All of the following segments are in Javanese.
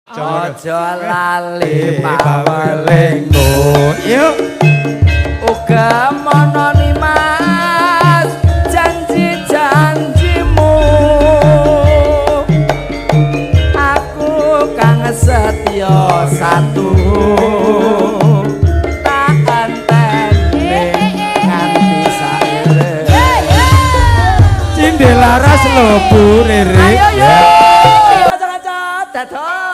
Aja lali pawelingku yuk uga mononi mas janji-janjimu aku kang setya satu tak enteni nganti saire Cindelaras lho Bu Rere ayo yuk aja-aja dadah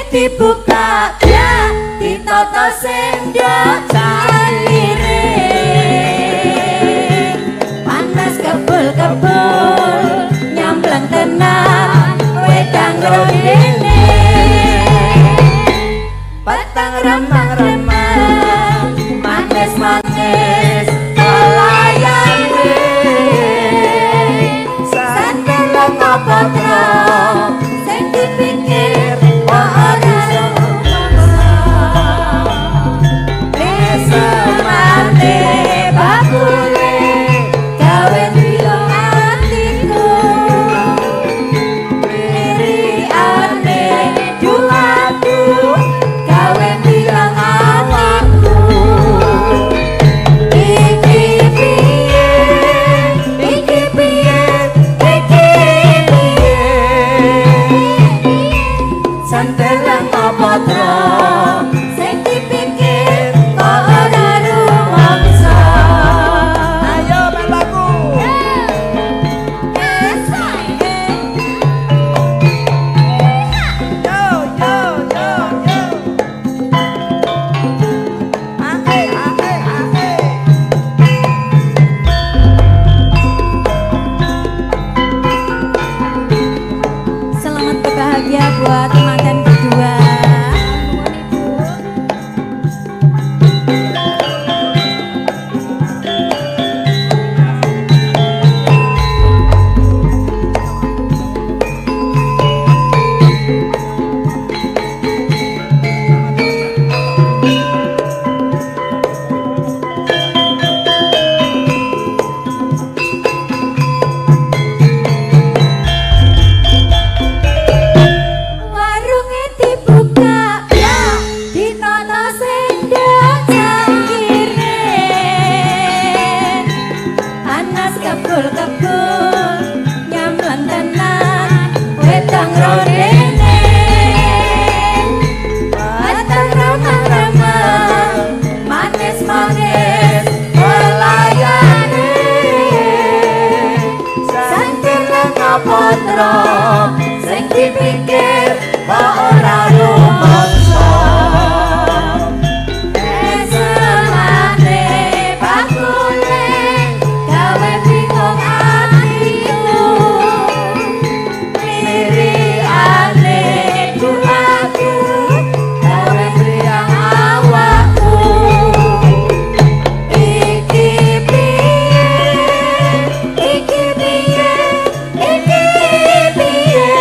dibuka ya ditata sendok caire panas kebul-kebul nyambleng tenan wedang rondene petang remang-remang manis-manis pelayane sandeleng apa terong sing dipikir buat mantan berdua. Sing dipikir kok ora rumangsa esemane bakule gawe bingung atiku liriane doaku gawe priang awakku iki piye iki piye iki piye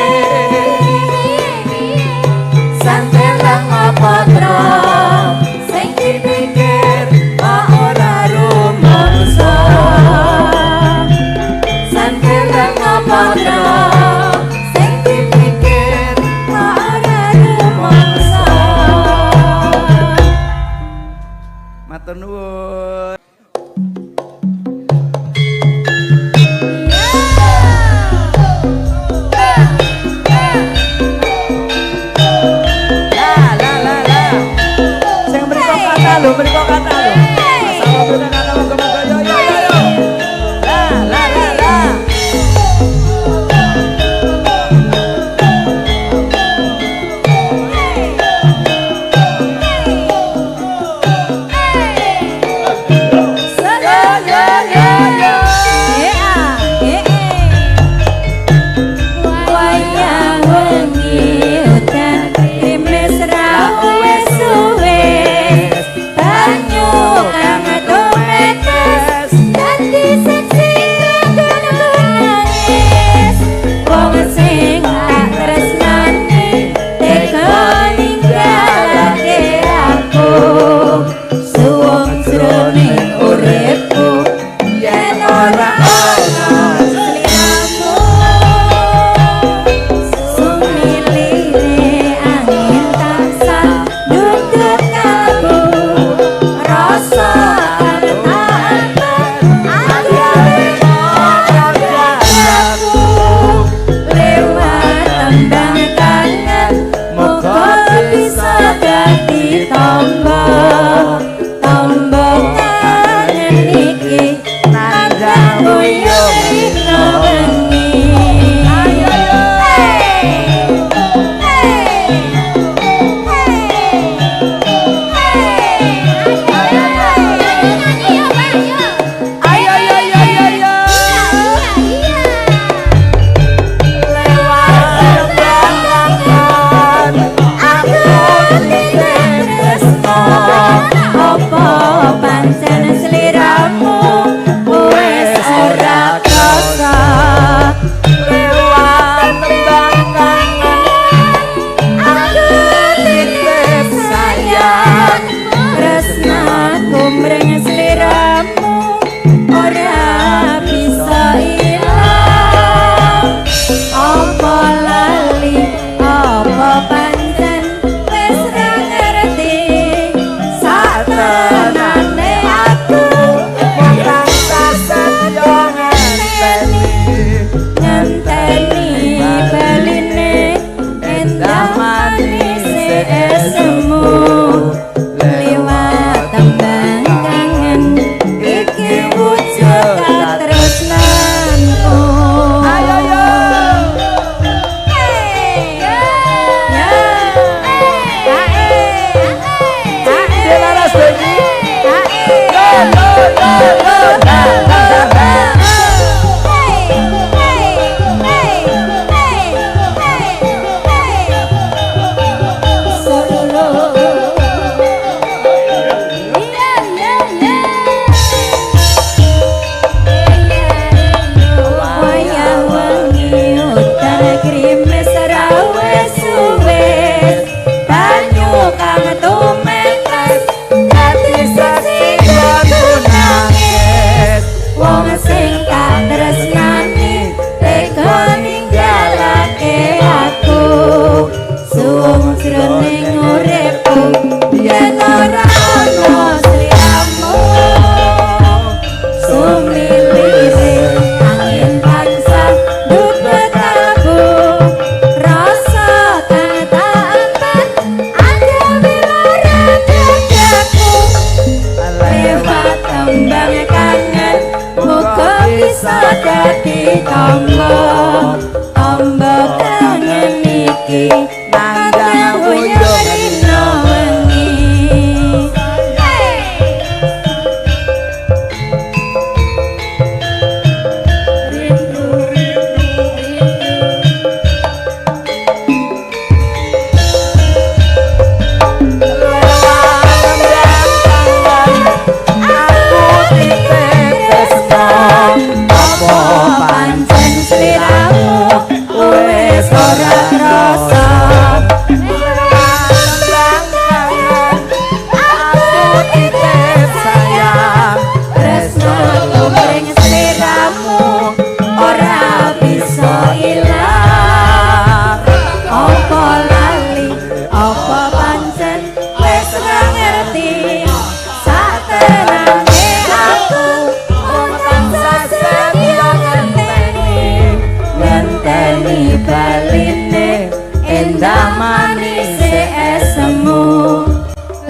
wengi baline endah manis esemu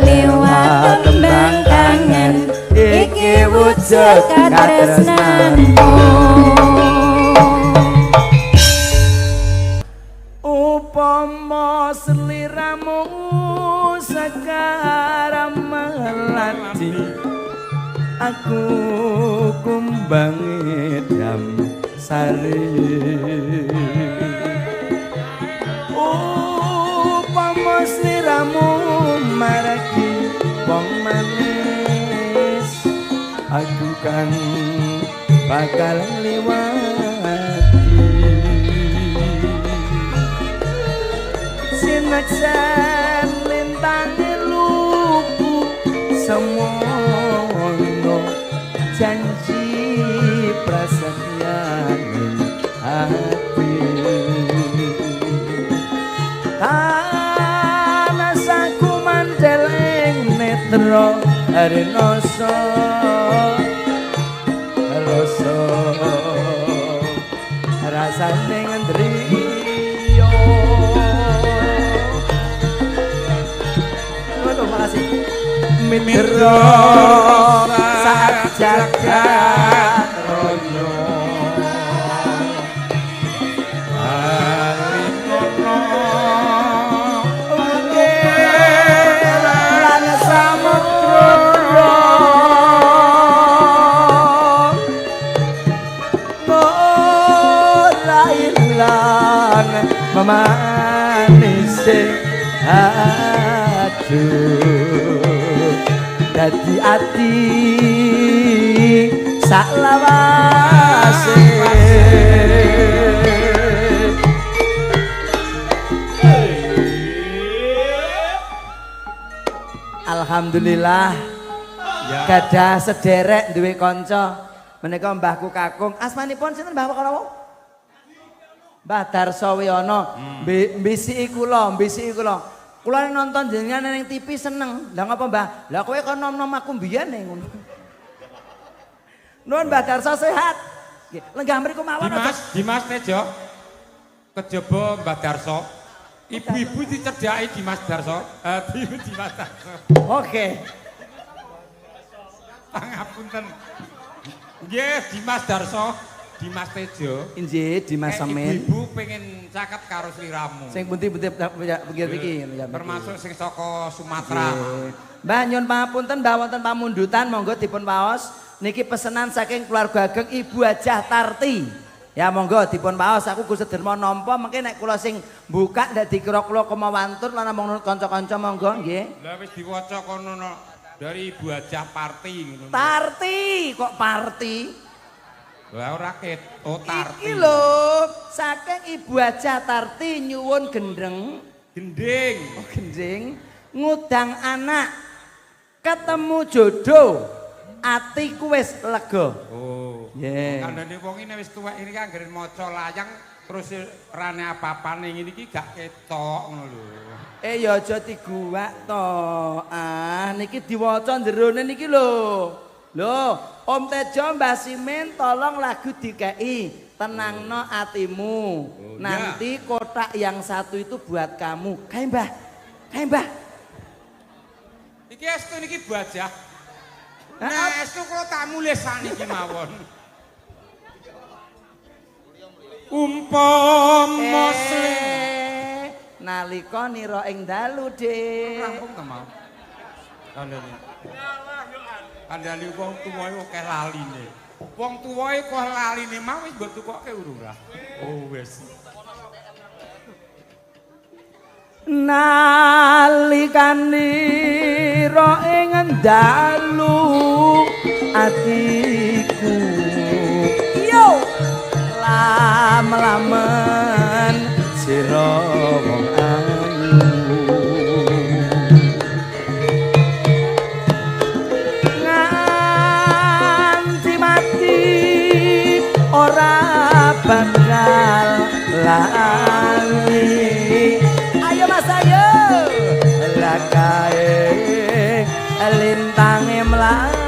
liwat tembang kangen iki wujud katresnanmu upama seliramu sekarang melati aku kumbang edam sari upama seliramu maragi wong manis aku kan bakal liwati sinaksan lintangi luku semono janji prasetyaning hati tanah saku mantel ing netra arinoso rasa rasane ngendriyo makasih mitra saat jagat royo alimono lan samudra ora ilang memanise aduh dadi ati saklawase alhamdulillah gadah sederek duwe kanca menika mbahku kakung asmanipun sinten Mbah Karawa Mbah Darso Wiyono mbisiki kula kula nonton jenengan ning TV seneng. Lah ngapa, Mbah? Lah kowe kon nom-nom aku mbiyen ngono. Nuwun Mbah Darso sehat. Nggih, lenggah mriku mawon aja. Dimas Tejo. Kejaba Mbah Darso. Ibu-ibu dicerdhaki Dimas Darso. Dimas Darso. Oke. Pangapunten. Nggih, Dimas Darso. Dimas Tejo. Inggih, Dimas Samin. Ibu pengen caket karo sliramu. Sing pundi-pundi pikir iki. Termasuk sing saka Sumatera. Mbah nyun pangapunten mbah wonten pamundutan monggo dipun waos. Niki pesenan saking keluarga ageng Ibu Hajah Tarti. Ya monggo dipun waos aku Gus Dermo nampa mengke nek kula sing buka ndak dikira kula kemawantun lan namung kanca-kanca monggo nggih. Lah wis diwaca kono dari Ibu Hajah Parti ngono. Tarti kok Parti? Lah ora ket, Tarti. Iki lho, saking Ibu Hajah Tarti nyuwun gendeng. Gending. Oh, gending. Ngudang anak. Ketemu jodoh. Atiku wis lega. Oh. Yeah. Kandhane wong iki wis tuwek ini kan anggere maca layang terus rane apa-apane ngene iki gak ketok ngono lho. Ya aja diguwak to. Ah, niki diwaca jerone niki lho. Loh, Om Tejo Mbah Simin tolong lagu dikei tenangno atimu. Nanti kotak yang satu itu buat kamu. Kae Mbah. Kae Mbah. Iki estu niki Bu Hajah. Nah, estu kula tak mulisan iki mawon. Umpama nalika nira ing dalu, Dik. Rampung ta mau. Kandhane wong tuwa akeh laline. Wong tuwa kok laline mau wis mbok tukoke urung ra. Oh wis. Nalikane ro ing dalu atiku yo lam-lamen sira wong ayu nganti mati ora bakal lali. Ayo Mas ayo lakae lintange mlaku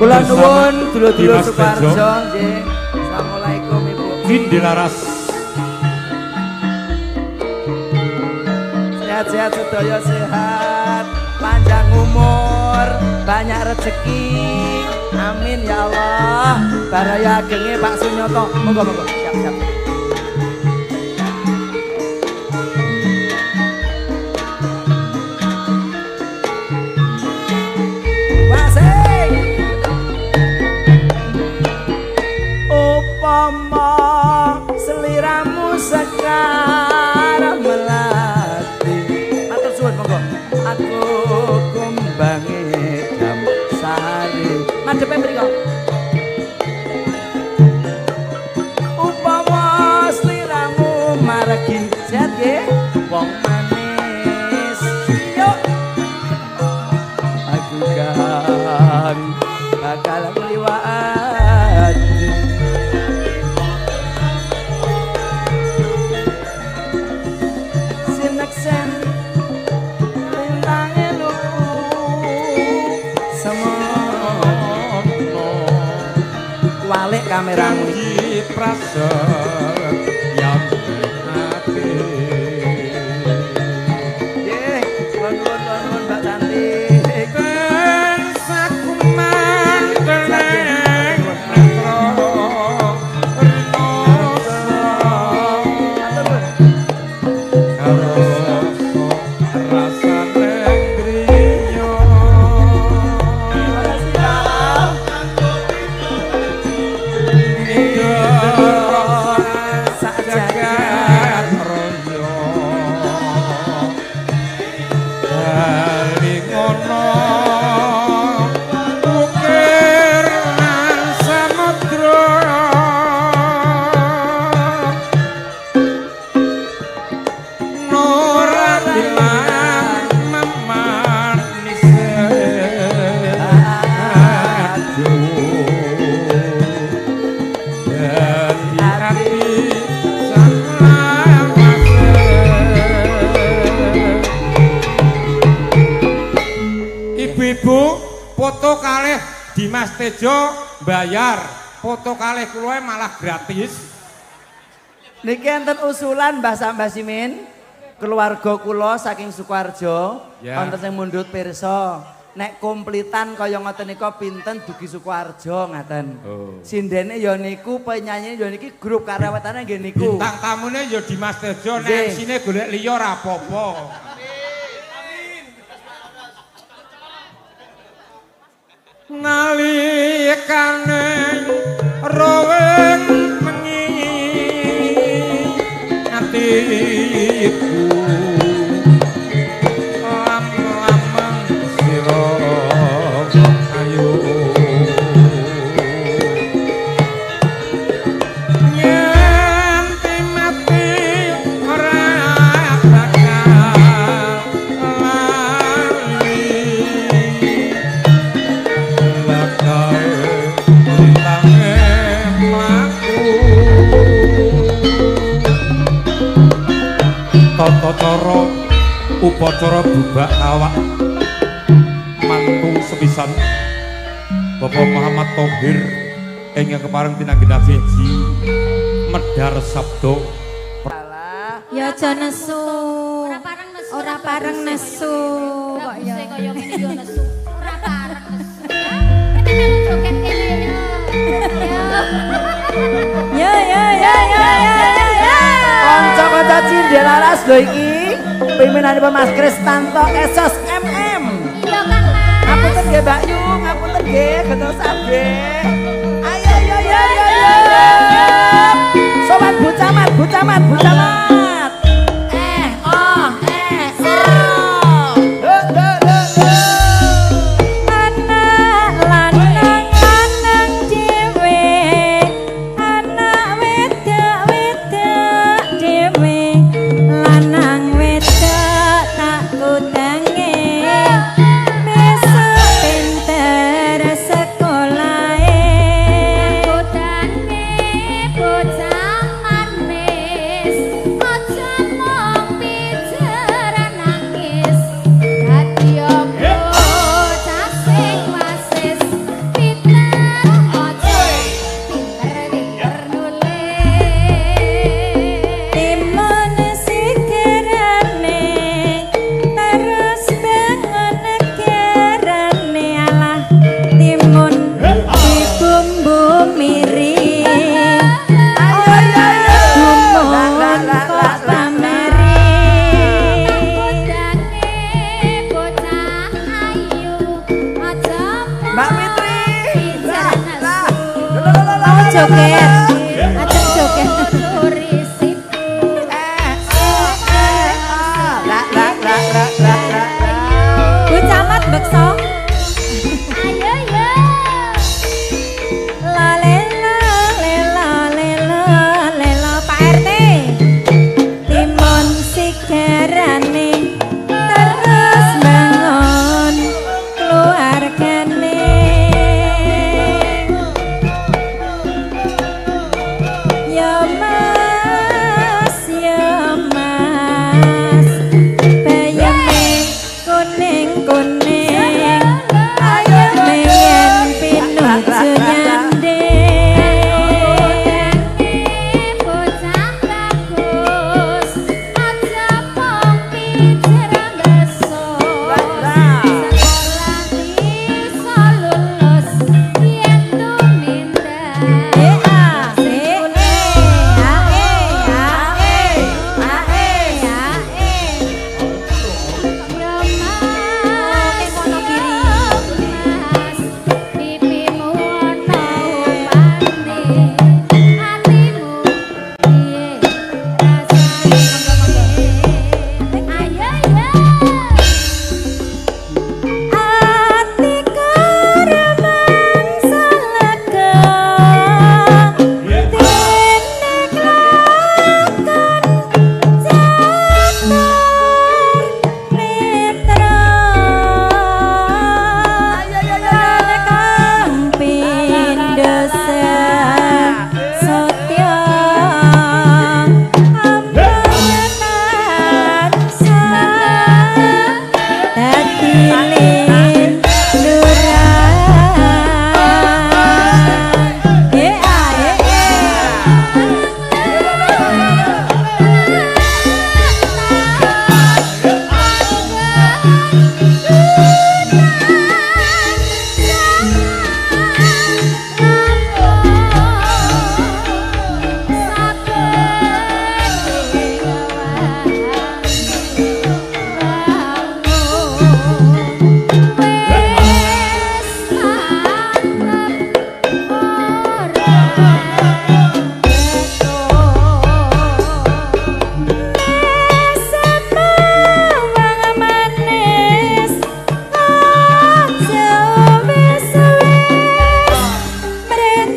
Kula nuwun dulur-dulur Sukoharjo nggih. Assalamualaikum Ibu. Indi Laras. Sehat-sehat sedaya sehat, panjang umur, banyak rezeki. Amin ya Allah. Baraya agenge Pak Sunyoto. Monggo-monggo. Siap-siap. Upama seliramu sekarang melati. Matur suwun monggo. Aku kumbangi Damsari. Madhepe mriko. Upama seliramu margi sehat nggih. Wong manis. Yuk. Aku kan bakal ngliwat. Sineksen rintang elu semono walik kameramu Janji praset yang hati. nggih nuwun Mbak Cantik Dan sakuman teneng netro rinoso. Karo rasane griya. Jagat raya bali ngono ukir nang samudra nora bilang memanis aduh dari hati Ibu-ibu foto kalih Dimas Tejo bayar, foto kalih kula malah gratis. niki enten usulan Mbah Sambah Simin keluarga kula saking Sukoharjo Ya. wonten sing mundhut pirsa nek komplitan kaya ngoten nika pinten dugi Sukoharjo ngaten. Oh. Sindene ya niku penyanyi ya niki grup karawetane nggih niku. Bintang tamune ya Dimas Tejo, nek Nggih. MC-ne golek liya ora apa-apa. Nalikane roweng mengi atiku lam-lamang sira ayu nganti mati ora bakal lali lakae tange mlaku tata cara upacara bubak awak mangkung sepisan Bapak Muhammad Thohir ingkang kepareng pinanggih Beji medhar sabda Salah. Ya aja nesu. Ora pareng nesu. Ora pareng nesu. Kok ya. Baguse kaya ngene yo nesu. Ora pareng nesu ya. Kita melu joget kene yo. Ya ya ya ya ya ya ya. Kanca-kanca Cindelaras lho iki. Pimpinanipun Mas Kristanto Esos MM. Iya Kang Mas. Ngapunten nggih Mbak Yu, ngapunten nggih, gentosan nggih. Ayo ayo ayo ayo. Sobat Bu Camat, Bu Camat, Bu Camat. Oh. Anak lanang lanang dhewe, anak wedok dhewe, lanang wedok tak kudange. Besok pinter sekolahe. Godane bocah manis. Mau joget. Ajeng joget. Turisip Bu Camat bekso. ayo yo La lela lela lela lela Pak RT. Timun sigarane terus bangun keluargane. Ya Mas, bayame kuning-kuning. Ayo meyen pinuju nyanding. bocah bagus aja mung pikiran besos sekolah iso lulus yen tumindak pipimu ono upane atimu piye rasane ayo yo Ati karaman salega tinek lakon jatar netra kang pindho setya ambanan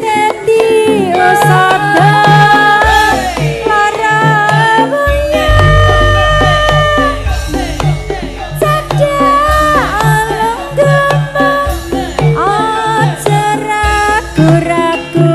dadi ragu-ragu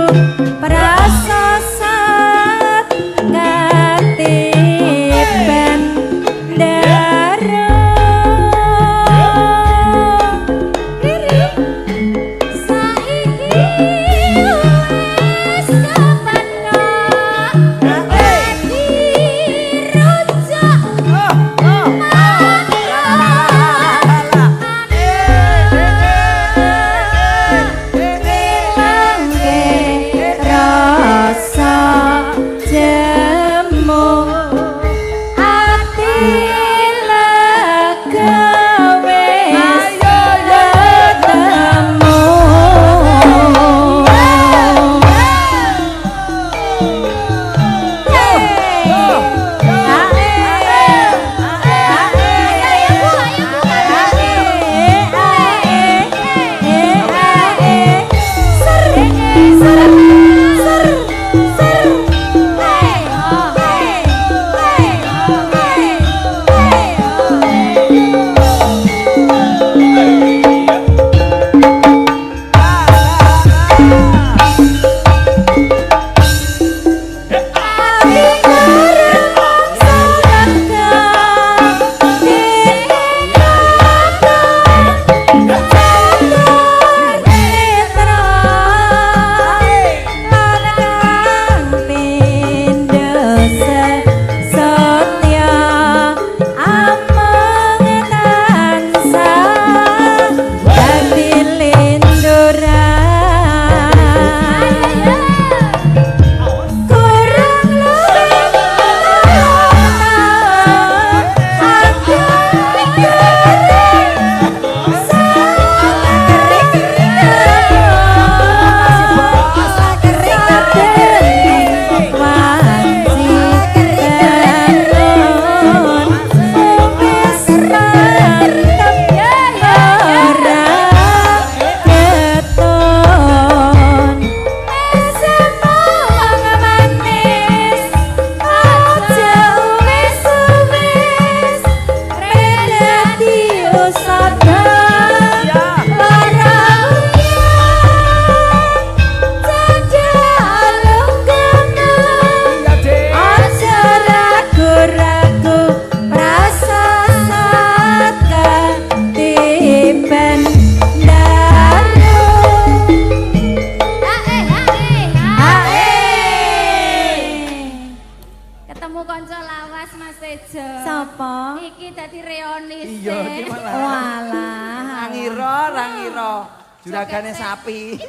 dadi reonis. Iya, iki malah. Walah. Ra ngira. Juragane sapi.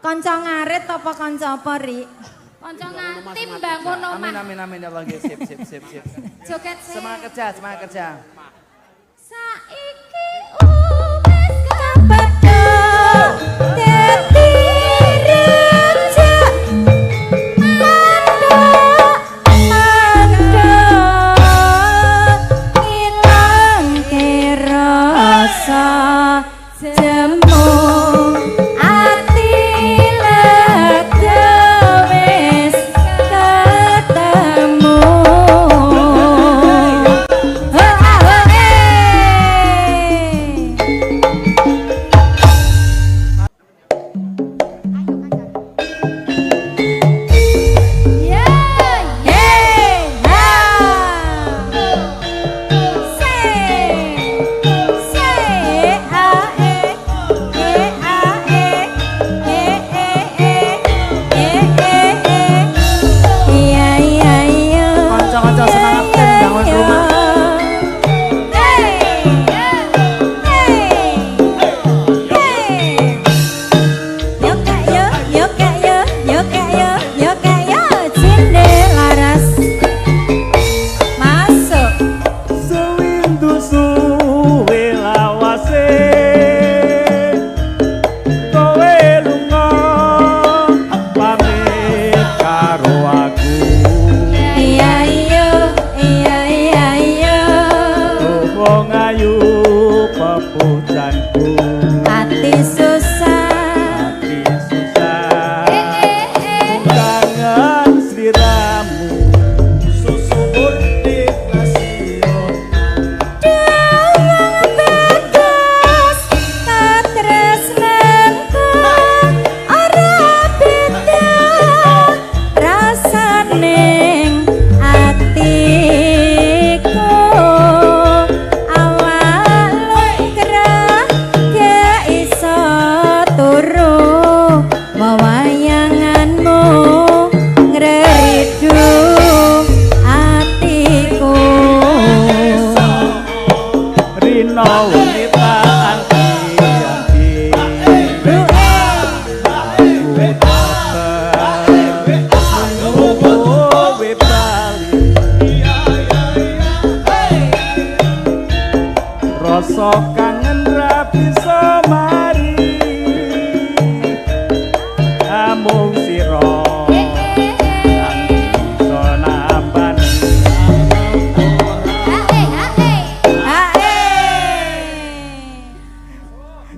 Kanca ngarit apa kanca apa, Ri? Kanca ngatim bangun omah. Amin ya Allah nggih sip. Joget Semangat kerja. Saiki wis Kabadok dadi raja. Mandok ilang kerasa jemu ati lega wis ketemu. Kanca-kanca semangat ten bangun rumah. Sewindu suwe lawase kowe lunga pamit karo aku wong ayu pepucanku Hati susah hati susah kangen sliramu susu murni nasional bagus katresnanku ora beda rasaning atiku awal lumrah gak iso turu wewayanganmu ngredu atiku. Rino wanita anti-anti aku kowe bali rasa kangen ra bisa mari amung sira iso nambani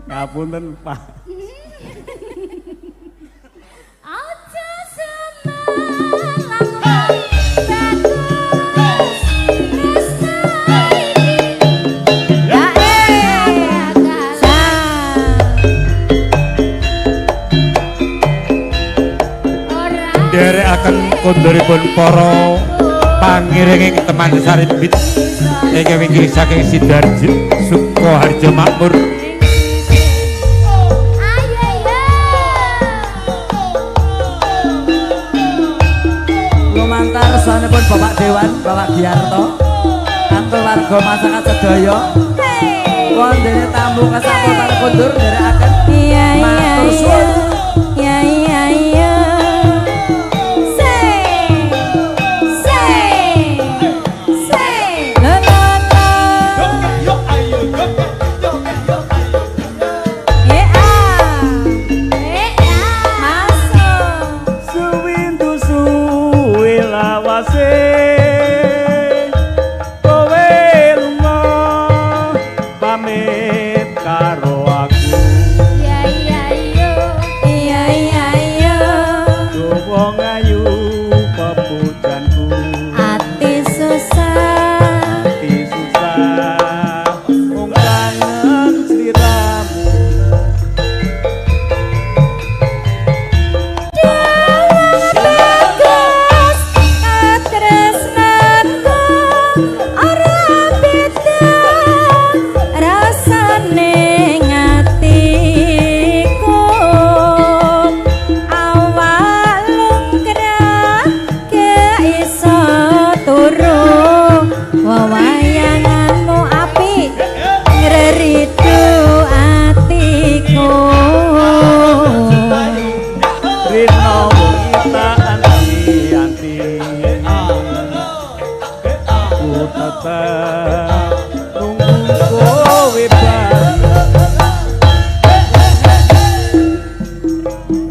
ngapunten Pak. aja semalang bagus Nderekaken kondoripun para pangiringing teman sarimbit ingkang wingi saking Sidoarjo Sukoharjo Makmur. Lumantar sanesipun Bapak Dewan, Bapak Giarto. Kantor warga masyarakat sedaya. Wondene tamu kesampurnan kundur nderekaken. Matur suwun. Sewindu suwe lawase kowe lunga pamit karo aku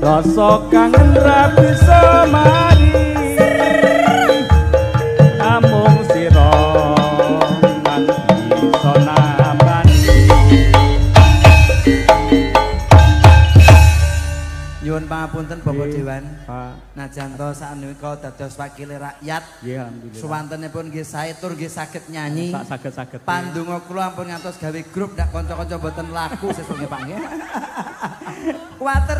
rasa kangen ra bisa mari namung sira kang bisa nambani Nyuwun pangapunten Bapak Dewan. Pak Najan to sakmenika dados wakile rakyat. nggih alhamdulillah Suwantenipun nggih sae tur nggih saged nyanyi. sak saged-saged Pandonga kula ampun ngantos gawe grup ndak kanca-kanca mboten laku sesuk nggih Pak nggih. Kuwatir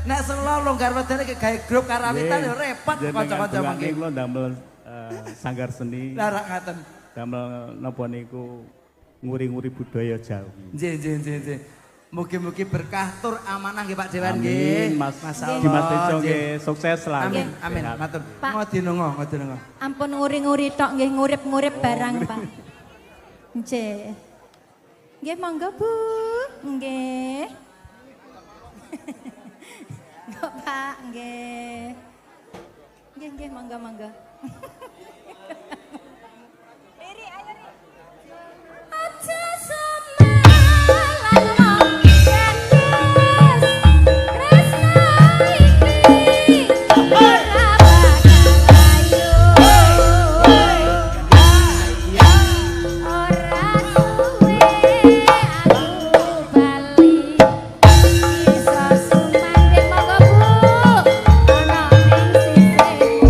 nek selo longgar wedane gawe grup karawitan yo repot kanca-kanca mangke. kula ndamel sanggar seni Lah rak ngaten. damel napa niku nguri-nguri budaya Jawi. Nggih. Mugi-mugi berkah tur amanah nggih Pak Dewan nggih. Amin, Mas Masyaallah. Dimas Tejo nggih sukses selalu. Amin. Sehat. Matur. Pak. Ngodinonga. Ampun nguri-nguri tok nggih ngurip-ngurip barang, Pak. Nggih. Nggih monggo, Bu. Nggih. Kok Pak, nggih. Nggih monggo. Riri, ayo Riri. Aja semalam gadis tresno iki ora bakal ayu ora suwe aku bali iso sumandhe monggo Bu ana ning sisihmu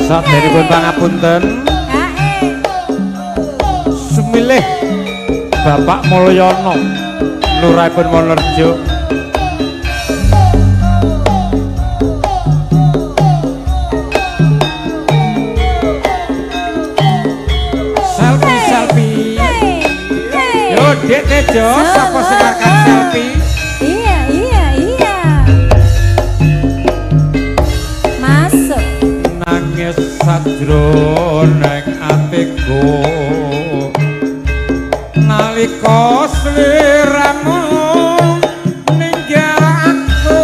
Saderipun pangapunten sumilih Bapak Mulyono Lurahipun Wonorejo selfie yo Dek Tejo sapa sing akan selfie Iya. Masuk. nangis sajroning atiku nalika sliramu ninggal aku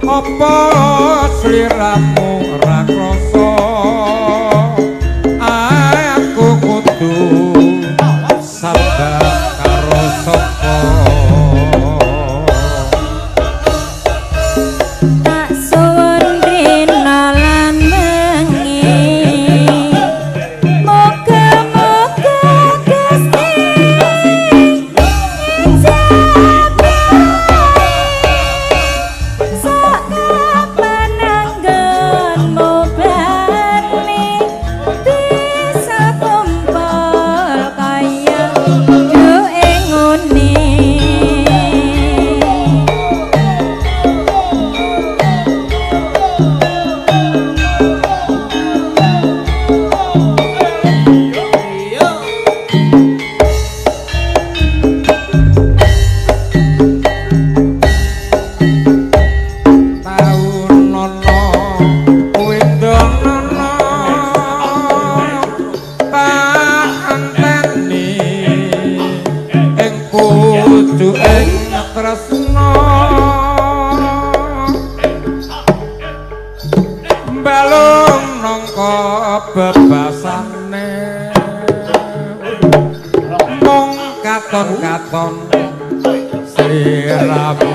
apa sliramu ora krasa aku kudu sabar karo sapa Tak suwun rina lan bengi moga-moga Gusti njaga sak kapan anggenmu bali bisa kumpul kaya duwe ngene taun nono wedok nono tak anteni ing kudu ing tresno balung nangka bebasane mung katon-katon sliramu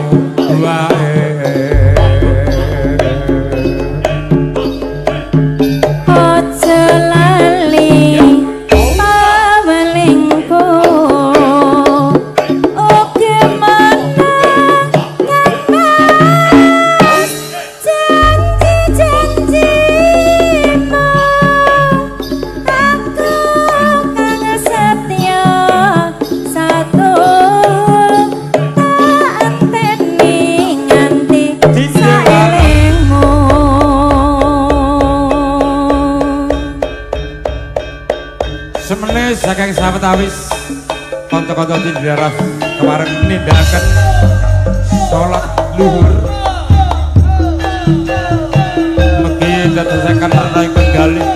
wae Aja lali pawelingku oke mana ngemas janji-janjimu aku kang setia satu tak anteni nganti saelingmu semene saking sahabat awis kanca-kanca tindaraf kemareng nindakaken salat luhur mugi dadosaken rertaipun galih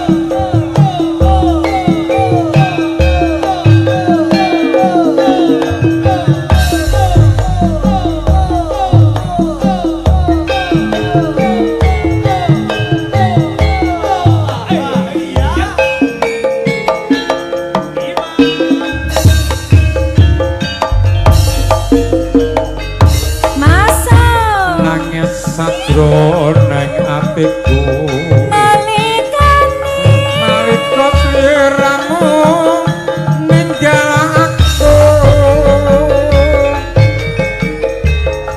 jroning atiku nalika sliramu ninggal aku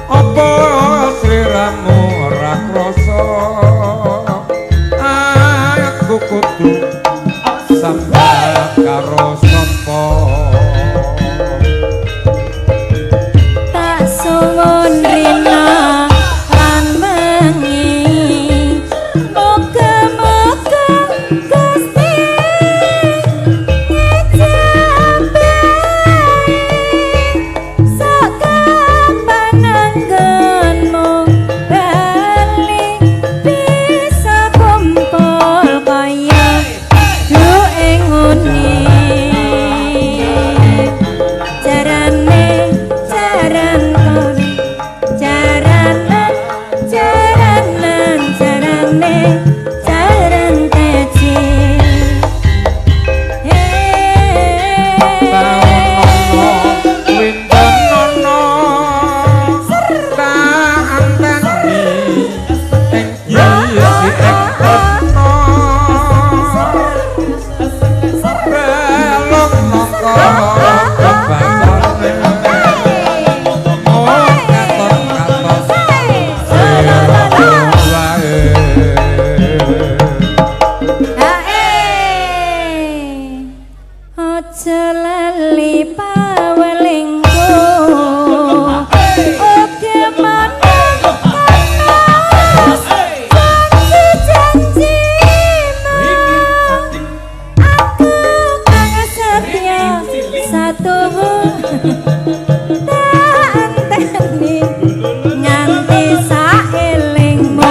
apa sliramu ora krasa aku kudu sambat karo sapa tak suwun rina lan mengi moga-moga Gusti ngejabe sakapananggenmu bali bisa kumpul kaya lu engoni jarane jaran teci aja lali pawelingku oke manang panas janji-janjina aku kang setia satu tak anteni nganti saelingmu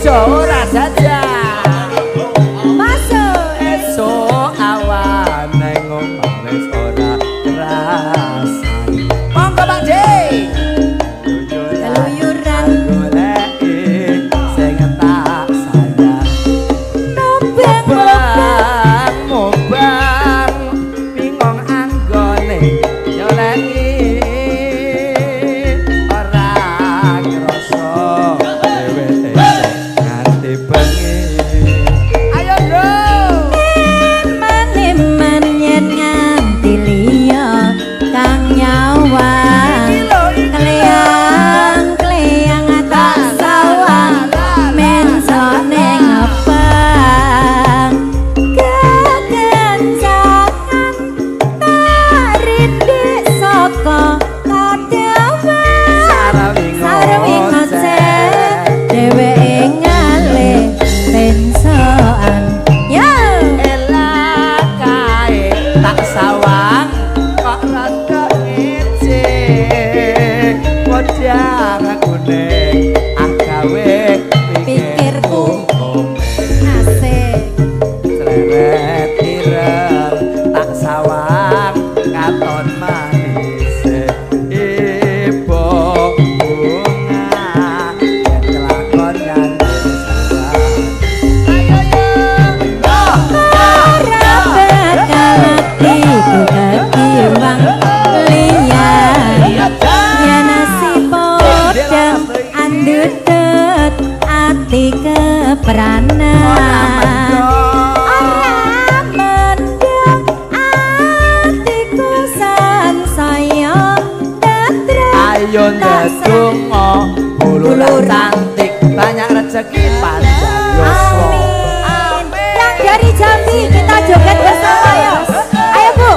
ora saja masuk esok awan neng omah wis ora kerasan monggo Pak D keluyuran goleki sing tak sayang mobang bingung anggone nyoleki ora krasa ayo bro man yen nganti liya kang nyawang kleyang tak sawang mensone ngepang kekencangan tak rindik saka kadewa sarawing ngoceh dheweke ngale pensoan yo elah kae tak sawang kok rada ngece kodang kuning gawe pikirku asik Cerewet ireng tak sawang katon manis ibu bunga yang kelakon nganti sayang ayo ora bakal atiku kekiwang liyan yen nasib podeng andudet ati kepranan ora mendung atiku sansaya datro ayo ndedonga bululan cantik banyak rezeki panjang yuswa yang dari Jambi kita joget bersama ya ayo Bu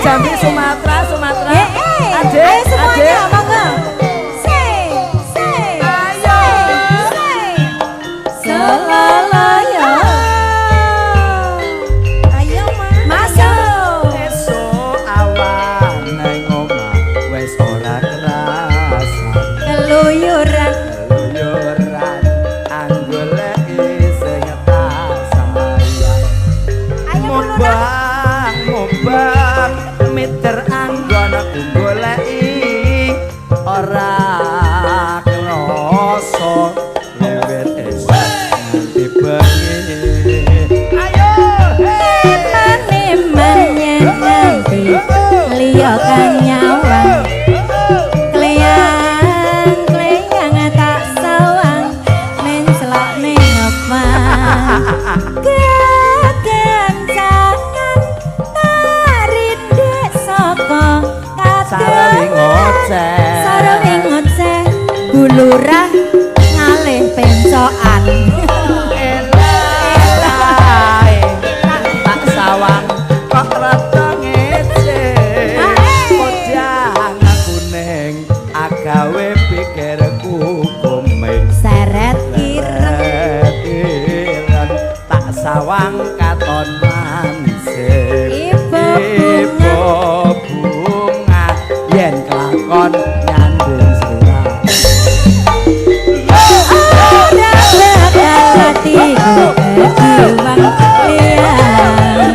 Jambi Sumatera Adik, Ayo semuanya, adik. monggo. Say, say, Ayo. say. Selalaya. Ayo, masuk. Esuk awan nang omah wis ora kerasa. Keluyuran. Keluyuran anggoleki sing tak sayang. Ayo Mubang, mubang meter anggon aku goleki ora krasa lewet esuk nganti bengi. Ayo, Mane menyenanti liya kang nyawang. Kleyang tak sawang men selok ning ngepang. Kekencangan tarik dek saka Sareng ngoceh. sareng ngoceh bulurah ngalih pencokan. Elai tak sawang kok rada ngece. Kodang aku ning agawe pikirku kumeng. Seret ireng Ireng tak sawang katon manisir. Ibu Ibu bunga yen kelakon nyanding sirah. ora bakal hatiku kejiwang liyan.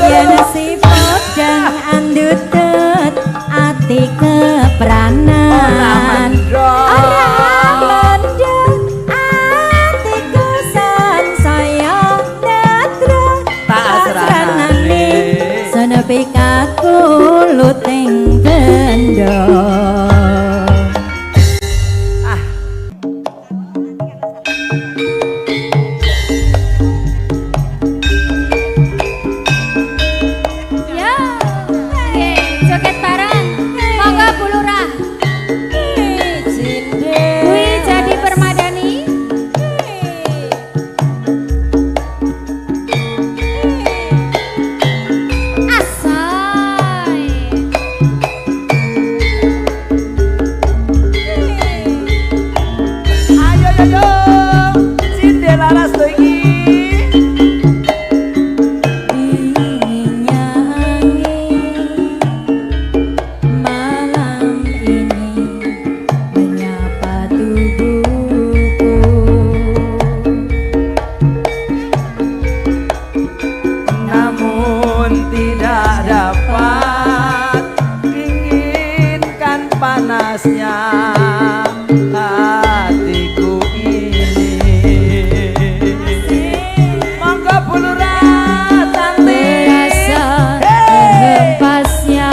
Yen si podang andutut ati kepranan. Ora mendem atiku sansaya netra Pasranane. senepi kakulut ing benda. Ya. Oke, joget bareng. Monggo Bu Lurah. Dwi jadi permadani. Asai. Ayo yo yo, Cinderella Laras iki. Malam ini menyapa tubuhku. Namun tidak dapat inginkan panasnya hatiku ini. Monggo Bu Lurah cantik. Terasa hempasnya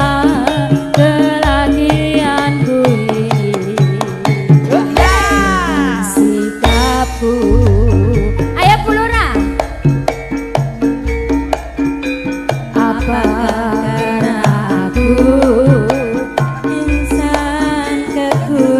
kelahianku ini. Sikapku Ayo Bu Lurah. apa karena aku insan kekurangan.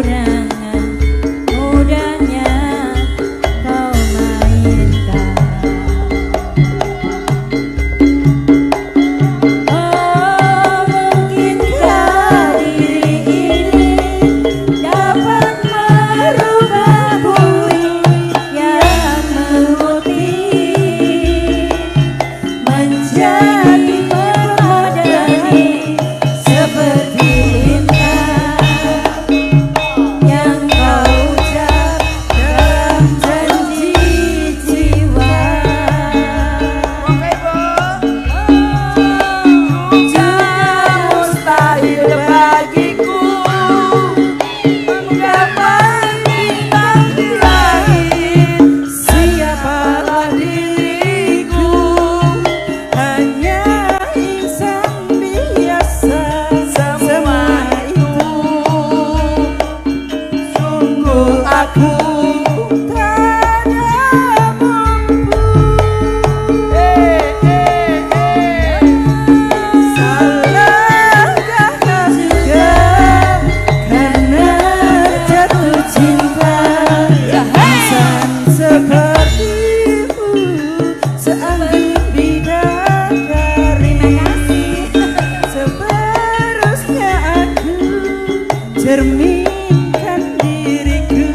cerminkan diriku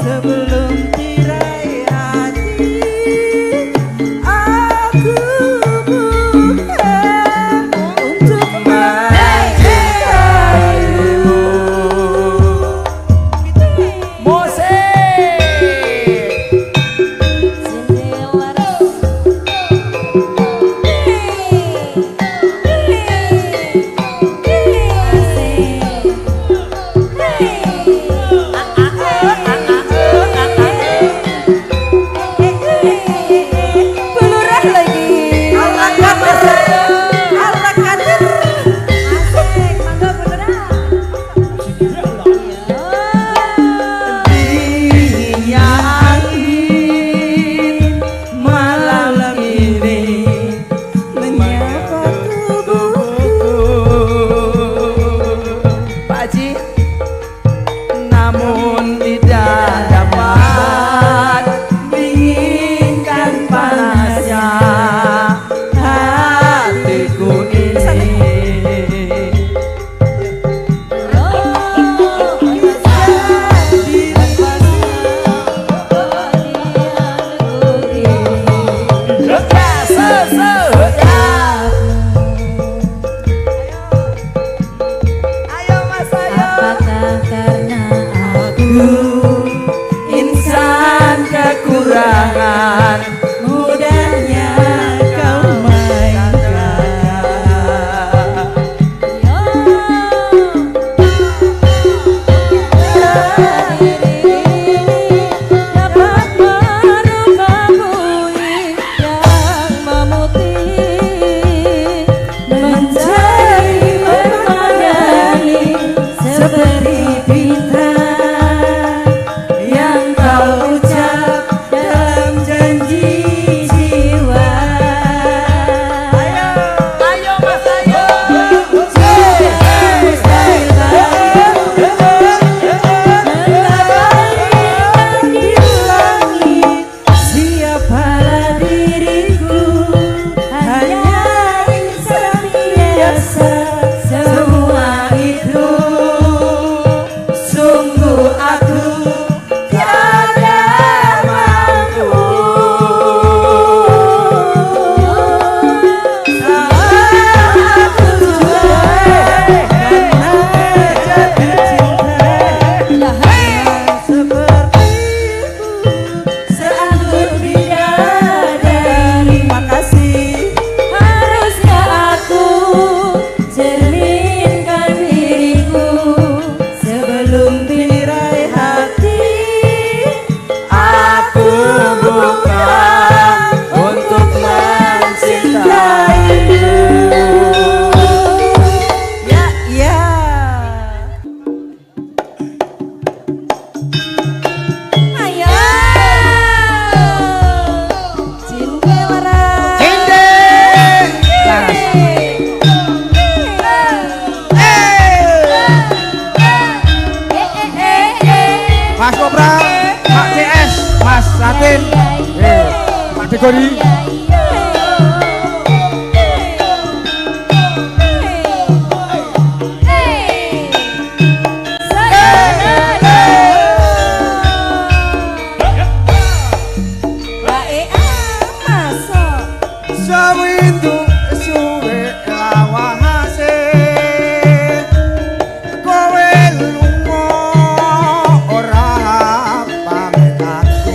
sebelum tirai hati. Aku buka untuk mencintaimu. Namun tidak dapat dinginkan panasnya hatiku ini. Ayo mas, ayo. Apakah karena insan kekurangan mudahnya kau mainkan. Dapat merubah bui yang memutih menjadi permadani seperti bintang yang kau ucap dalam janji jiwa. Ayo mas, ayo. Mustahil melambaikan di langit. Siapalah diriku, hanya insan biasa. Semua itu sungguh aku tiada mampu. Aku jual karena jatuh cinta. Sepertimu seanggur bidadari. Makasih. Haruskah aku cerminkan diriku Sebelum tirai hati, aku buka untuk mencintaimu. Ya, ya. ayo cinta waras. Mas Kopra, Pak CS, Mas Satin, Pak Degori. Sawindu suwe lawase kowe lunga ora pamit aku.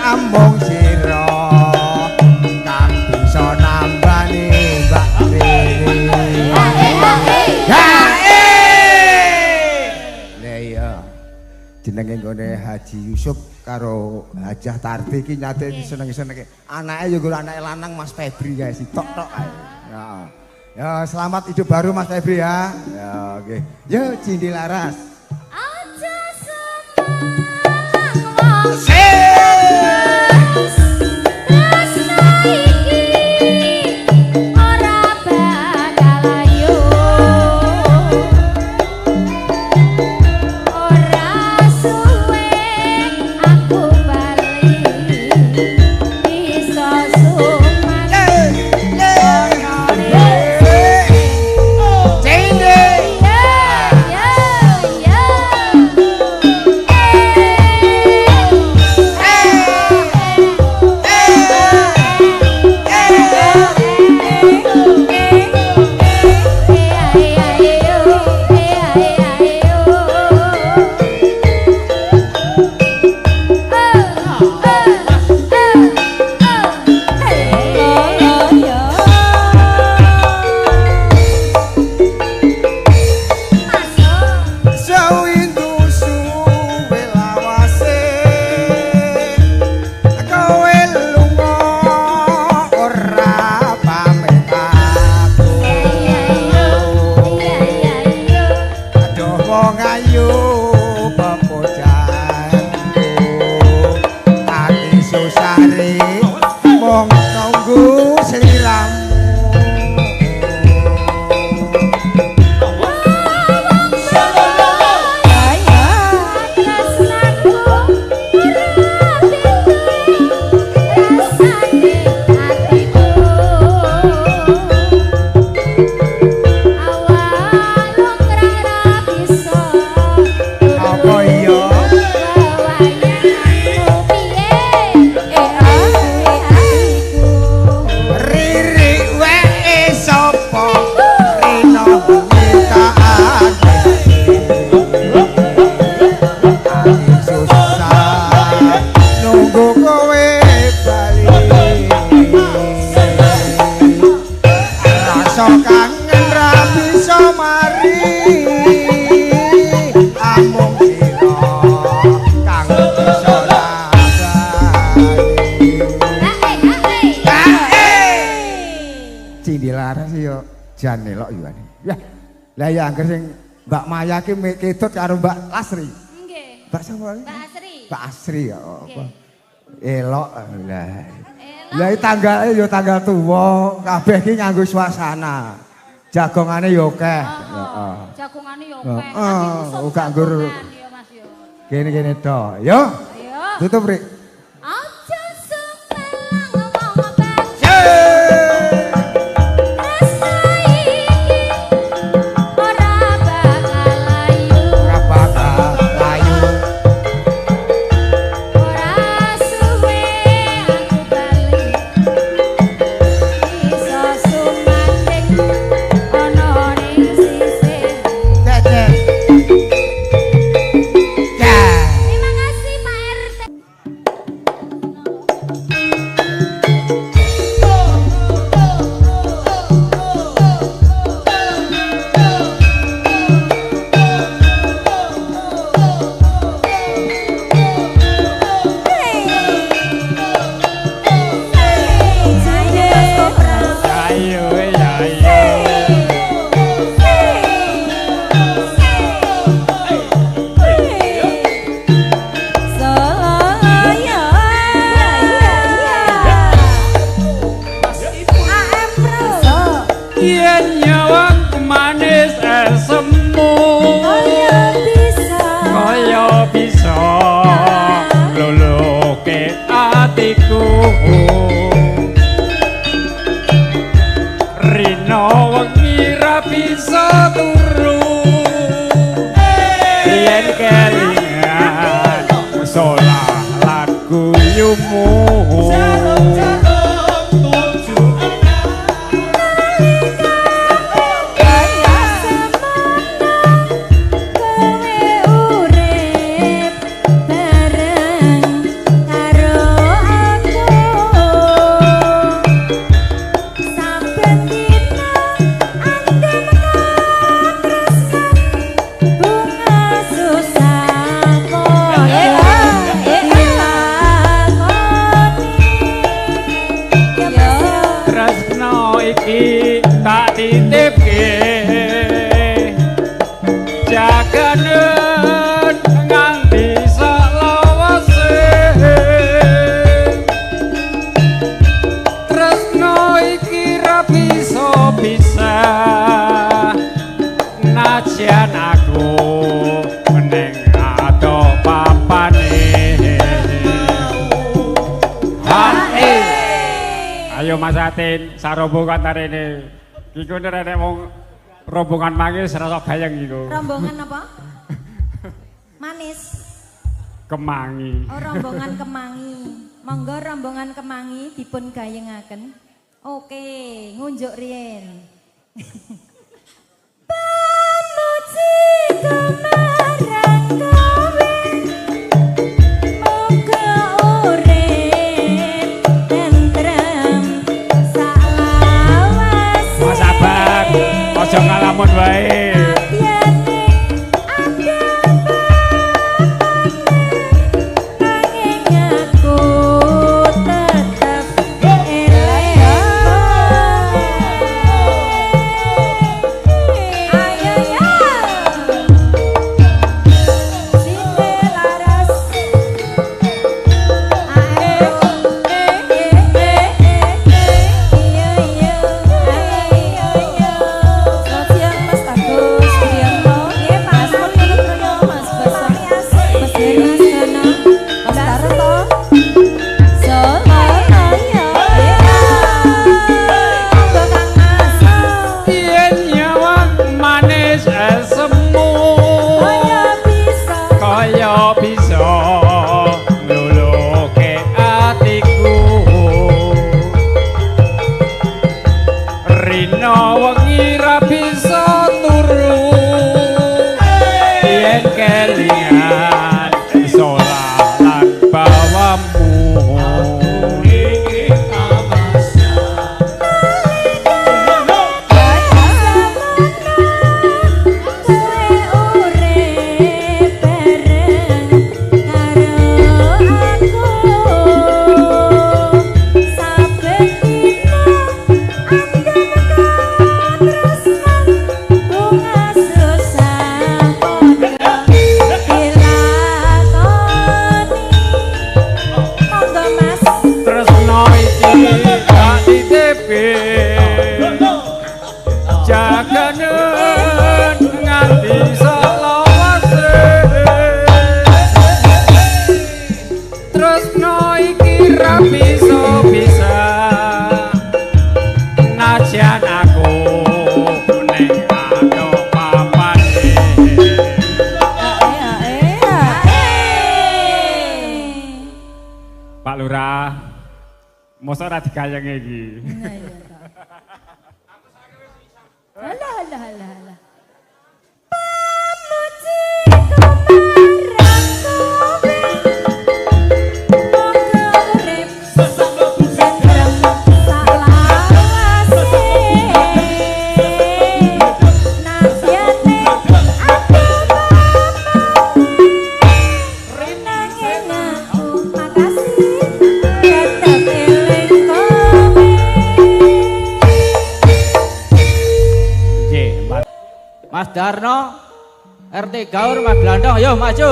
amung sira kang bisa nambani Mbak Riri. Lah iya jenenge nggone Haji Yusuf karo Hajah Tarti iki nyate seneng-senenge. Anake ya golek anake lanang Mas Febri guys, tok-tok ae. Ya. Ya selamat hidup baru Mas Febri ya. Ya oke. Yo Cindi Laras. Aja semalang tresna iki ora bakal ayo ora suwe aku bali bisa suman jan elok yo. Ya. Lah ya angger sing Mbak Maya ki ketut karo Mbak Lasri. Nggih. Mbak sapa? Mbak Asri. Mbak Asri ya apa? Nggih. Elok lah. Lah tanggale yo tanggal tuwa, kabeh ki nganggo suasana. Jagongane yo akeh. Heeh. Jagongane yo akeh. Heeh, uga nggur yo Mas yo. kene-kene to. Yo. Ayo. Tutup Rik. Aja sumelang ngomong banget. Bareng Mas Atin, sarombongan tarene. Iku nek wong rombongan mangis rasa bayang iku. Rombongan apa? Manis. Kemangi. Oh, rombongan kemangi. Monggo rombongan kemangi dipun gayengaken. Oke, ngunjuk riyen. Pamuji kemarang kowe, moga urip tentrem salawase. Mas Abang, aja ngalamun wae. Pak Lurah, mosok ora digayeng iki. Nah iya toh. Alah. Pamuji kemarang kowe, moga urip tentrem salawase. Nasyane nanging aku makasih tetep eling kowe. Nggih, Mas Darno, RT Gaur, Mas Blandong, ayo maju.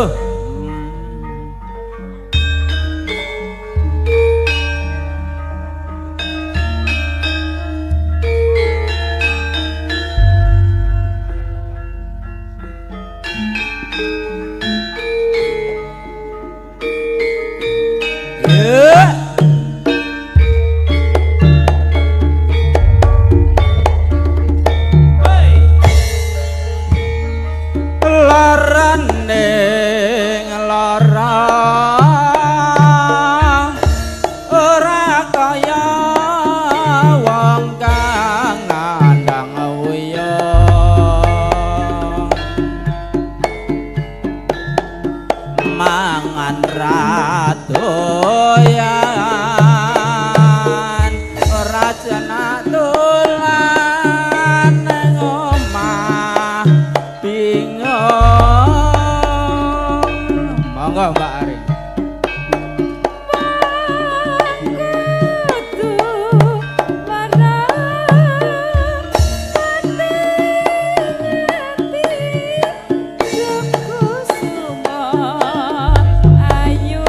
Mangan radoyan rajana dolan nang omah bingung. Monggo Mbak Ari. Ayu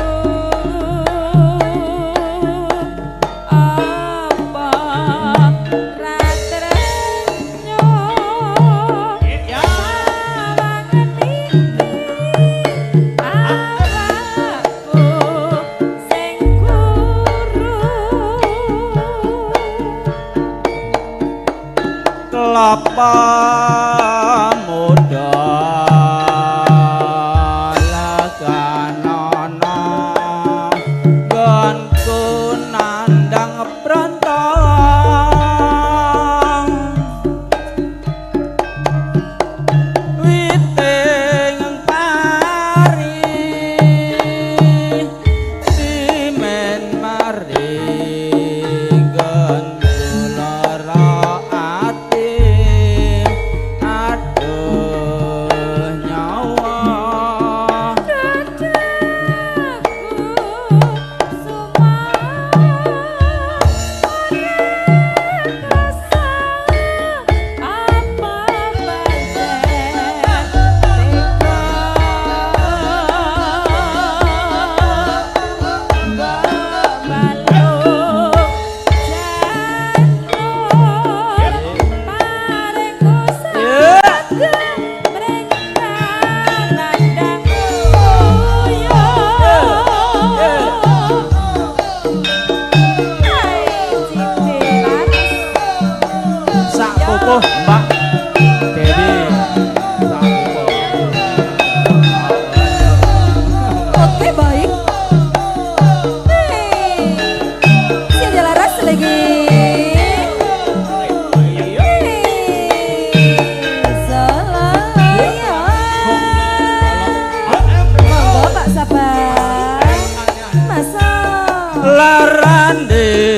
laranding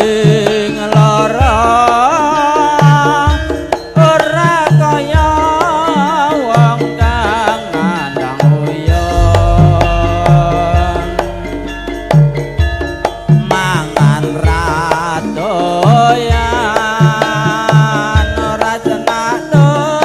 lara ora kaya wong kang nandang uyon mangan radoyan ora jenak dolan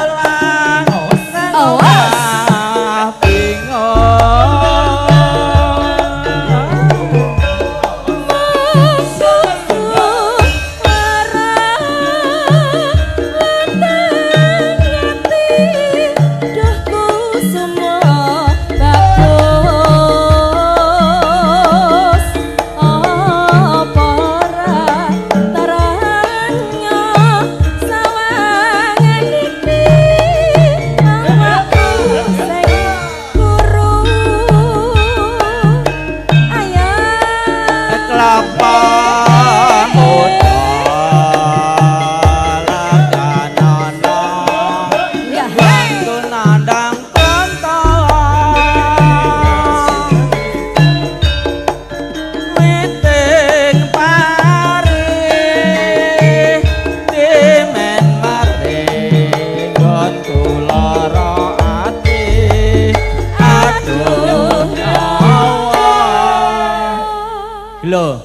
lho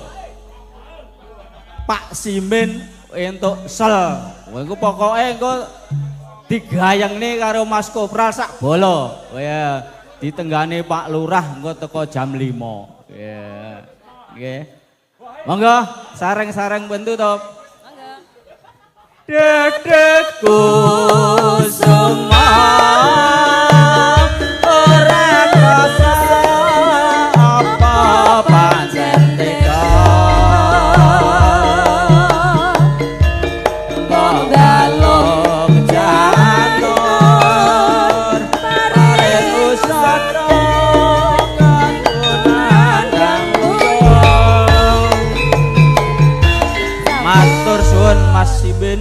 Pak Simin entuk sel engko pokoke engko digayengne karo Mas Kopral sak bolo ya ditenggane Pak Lurah engko teko jam 5 ya nggih monggo sareng-sareng bentu to monggo dedekku semua ora krasa apa pancen Mas Sibin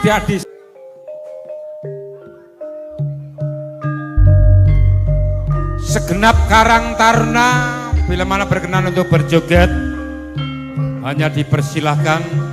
adik-adik. Segenap Karang Taruna bila mana berkenan untuk berjoget hanya dipersilahkan.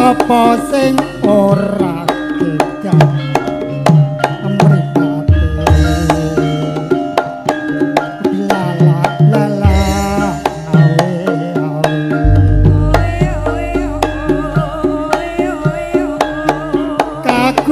sapa sing ora gegah mripate lala lala awe awe kaku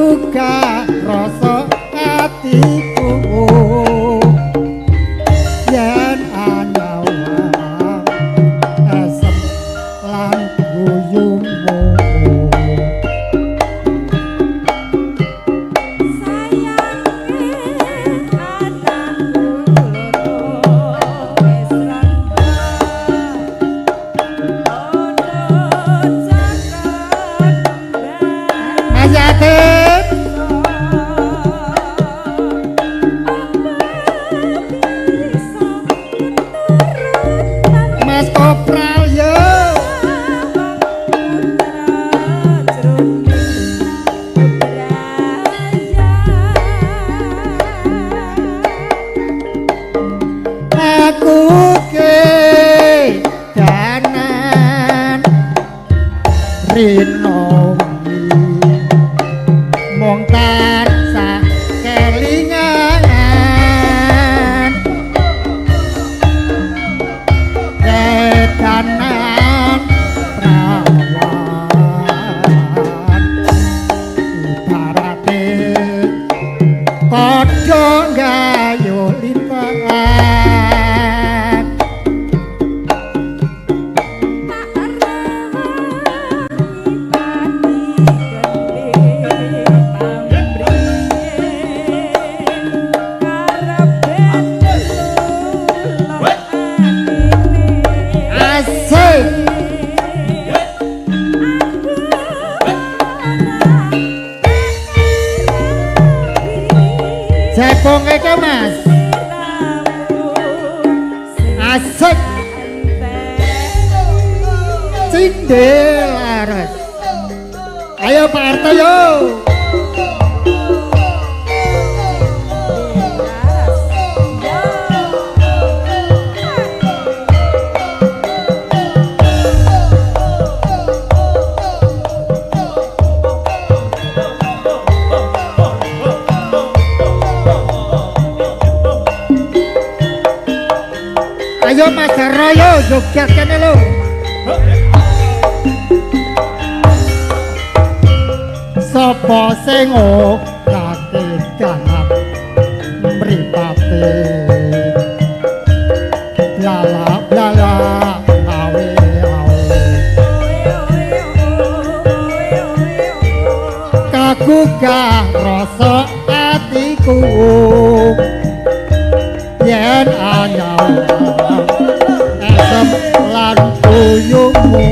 rino mung tansah kelingan kedanan prawan ibarate padha gayuh lipat Cepong iki Mas. Asik. Cindelares. Ayo Pak Arto yo. Ayo Mas Royo joget kene lho. Sapa sing ora kedangan mripate lala lala awe awe kagugah rasa atiku yen anyar esem lan tuyungmu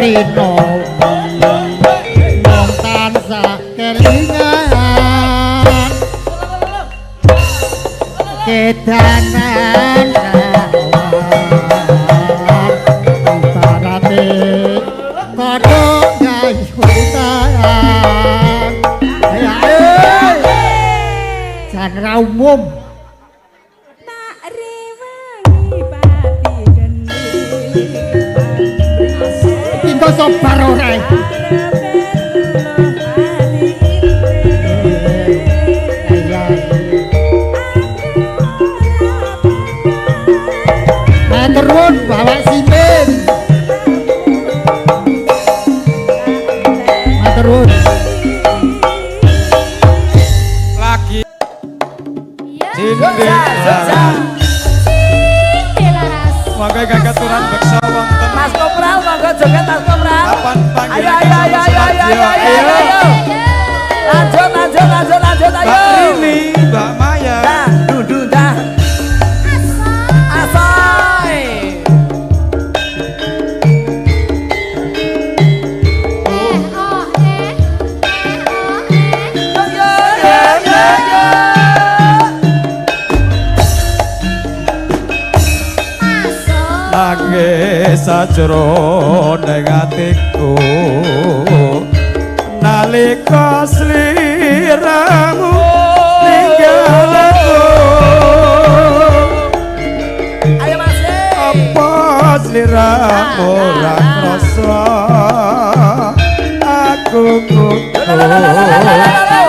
Rino mong tansah kelingan kedanan rawan ibarate padha gayutan ayo jan ra umum sobar ora matur nuwun bawa simen matur nuwun lagi mangga gagaturan beksa wonten Mas Kopral monggo joget Mas Kopral. Ayo ayo ayo ayo ayo ayo. Lanjut lanjut lanjut lanjut ayo. Mbak Rini, Mbak Maya. Dah, dudu dah. Asai. Nangis sajroning atiku nalika sliramu ninggal aku. Ayo Mas. Apa sliramu ora krasa aku kudu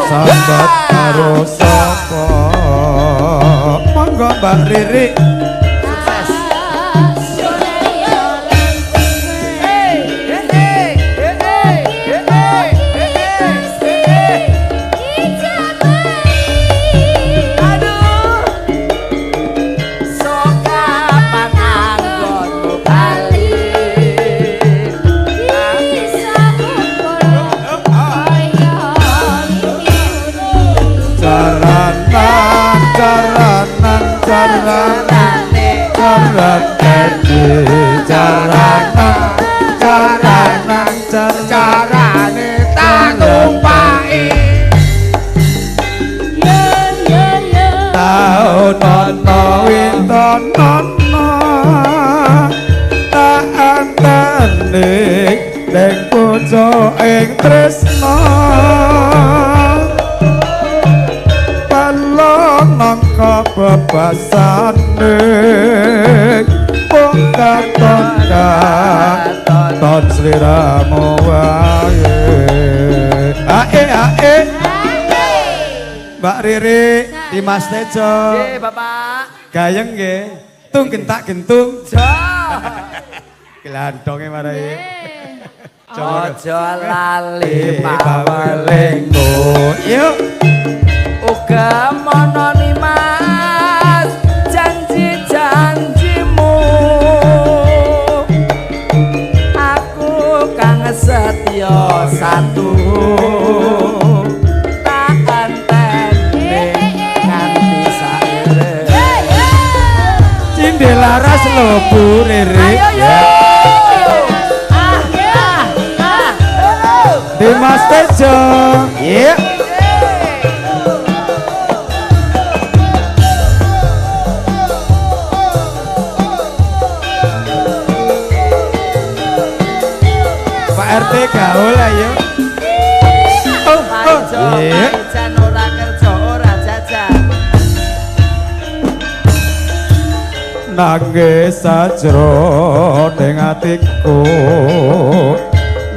sambat karo sapa. Monggo Mbak Riri. Jaranan carane carane tak tumpaki Taonono wintonono tak antene ning pucuk ing tresna balong nangka bebasane wong katon ton sliramu wae ae Mbak Riri Dimas Tejo nggih Bapak gayeng nggih tung gentak gentung Jo glandonge marai ojo lali pawelingku yuk uga mononi mas janji-janjimu aku kang setya satu tak anteni nganti saire Cindelaras lebu Riri Dimas Tejo yeah. Pak RT gaul ayo Pajan ora kerja ora jajan nangis sajroning atiku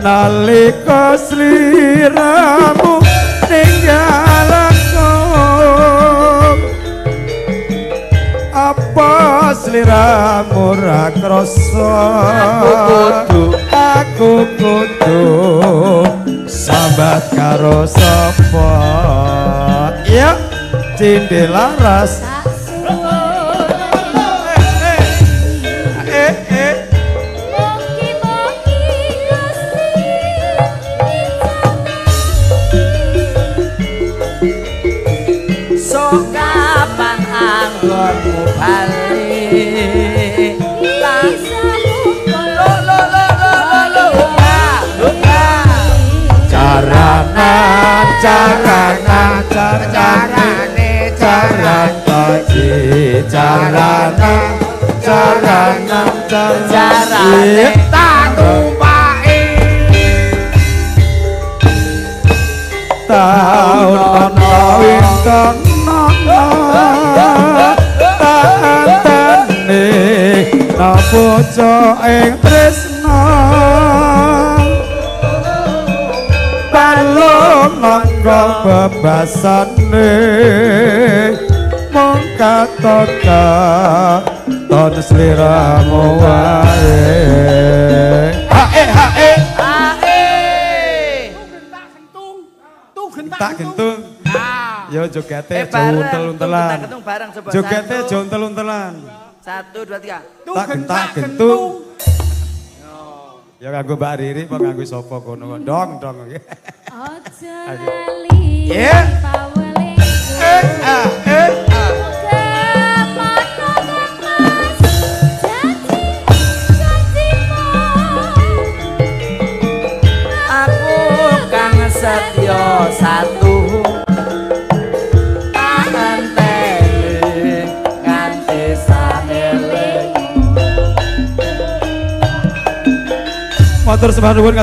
nalika sliramu ninggal aku apa sliramu ra krasa aku kudu sambat karo sapa ya Cindelaras kapan anggonmu bali carane tak tumpaki taun ana winton tantene napucuk ing tresna balung mangga bebasane mung katon ton sliramu wae tak gentung yo jogete jontel-untelan jogete jontel-untelan 1 2 3 tak gentak gentung ya kanggo Mbak Riri apa kanggo sapa kono dong Ojo lali aku kang setya satu antene nganti sanele motor sembah nuwun